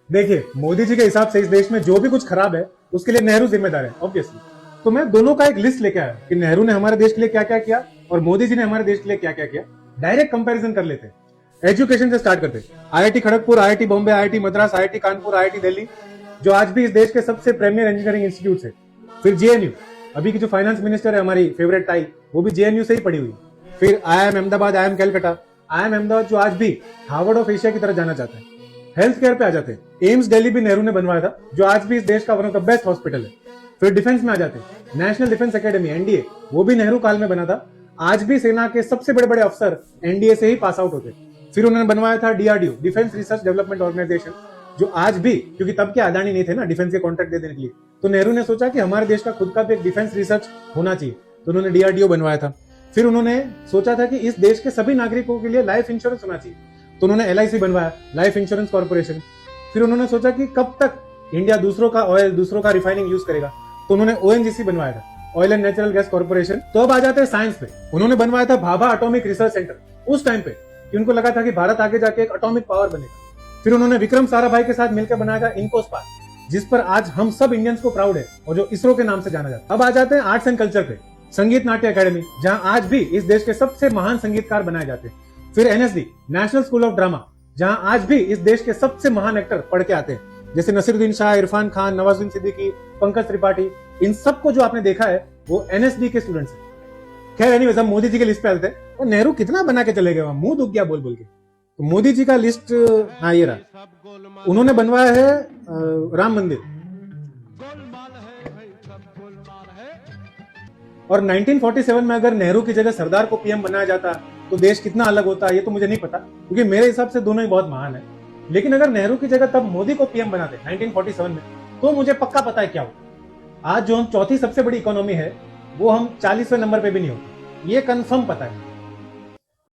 देखिए, मोदी जी के हिसाब से इस देश में जो भी कुछ खराब है उसके लिए नेहरू जिम्मेदार है ऑब्वियसली। तो मैं दोनों का एक लिस्ट लेके आया कि नेहरू ने हमारे देश के लिए क्या क्या किया और मोदी जी ने हमारे देश के लिए क्या क्या किया। डायरेक्ट कंपैरिजन कर लेते हैं। एजुकेशन से स्टार्ट करते हैं। IIT Kharagpur, IIT Bombay, IIT Madras, IIT Kanpur, IIT Delhi, जो आज भी इस देश के सबसे प्रीमियर इंजीनियरिंग इंस्टीट्यूट है। फिर जेएनयू, अभी की जो फाइनेंस मिनिस्टर है हमारी फेवरेट टाई, वो भी जेएनयू से ही पढ़ी हुई। फिर IIM Ahmedabad, IIM Calcutta, IIM Ahmedabad जो आज भी हार्वर्ड ऑफ एशिया की तरह जाना जाता है। हेल्थ केयर पे आ जाते हैं। एम्स दिल्ली भी नेहरू ने बनवाया था, जो आज भी इस देश का one of the best hospital है। फिर डिफेंस में आ जाते हैं। नेशनल डिफेंस एकेडमी एनडीए, वो भी नेहरू काल में बना था। आज भी सेना के सबसे बड़े बड़े अफसर एनडीए से ही पास आउट होते। फिर उन्होंने बनवाया था DRDO, defence research development organisation, जो आज भी, क्योंकि तब के अदानी नहीं थे ना डिफेंस के कॉन्ट्रैक्ट दे देने के लिए, तो नेहरू ने सोचा कि हमारे देश का खुद का भी एक डिफेंस रिसर्च होना चाहिए, तो उन्होंने डीआरडीओ बनवाया था। फिर उन्होंने सोचा था कि इस देश के सभी नागरिकों के लिए लाइफ इंश्योरेंस होना चाहिए, तो उन्होंने एलआईसी बनवाया, लाइफ इंश्योरेंस कॉर्पोरेशन। फिर उन्होंने सोचा कि कब तक इंडिया दूसरों का ऑयल, दूसरों का रिफाइनिंग यूज करेगा, तो उन्होंने ओएनजीसी बनवाया था, oil and natural gas corporation. तो अब आ जाते हैं साइंस पे। उन्होंने बनवाया था भाभा एटॉमिक रिसर्च सेंटर उस टाइम पे, कि उनको लगा था कि भारत आगे जाके एक एटॉमिक पावर बनेगा। फिर उन्होंने विक्रम साराभाई के साथ मिलकर बनाया था इनकोस्पार्क, जिस पर आज हम सब इंडियंस को प्राउड है और जो इसरो के नाम से जाना जाता है। अब आ जाते हैं आर्ट्स एंड कल्चर पे। संगीत नाट्य अकेडमी, जहां आज भी इस देश के सबसे महान संगीतकार बनाए जाते हैं। फिर NSD, national school of drama, जहां आज भी इस देश के सबसे महान एक्टर पढ़ के आते हैं, जैसे नसीरुद्दीन शाह, इरफान खान, नवाजुद्दीन सिद्दीकी, पंकज त्रिपाठी। इन सबको जो आपने देखा है वो एनएसडी के स्टूडेंट्स हैं। खैर एनीवेज, हम मोदी जी के लिस्ट पे आते हैं। और नेहरू कितना बना के चले गए, वहां मुंह दुख गया बोल बोल के। तो मोदी जी का लिस्ट, हाँ ये रहा। उन्होंने बनवाया है राम मंदिर। और 1947 में अगर नेहरू की जगह सरदार को पीएम बनाया जाता तो देश कितना अलग होता, ये तो मुझे नहीं पता, क्योंकि मेरे हिसाब से दोनों ही बहुत महान है। लेकिन अगर नेहरू की जगह तब मोदी को पीएम बनाते 1947 में, तो मुझे पक्का पता है क्या होता। आज जो हम चौथी सबसे बड़ी इकोनॉमी है, वो हम 40वें नंबर पे भी नहीं होते, ये कंफर्म पता है।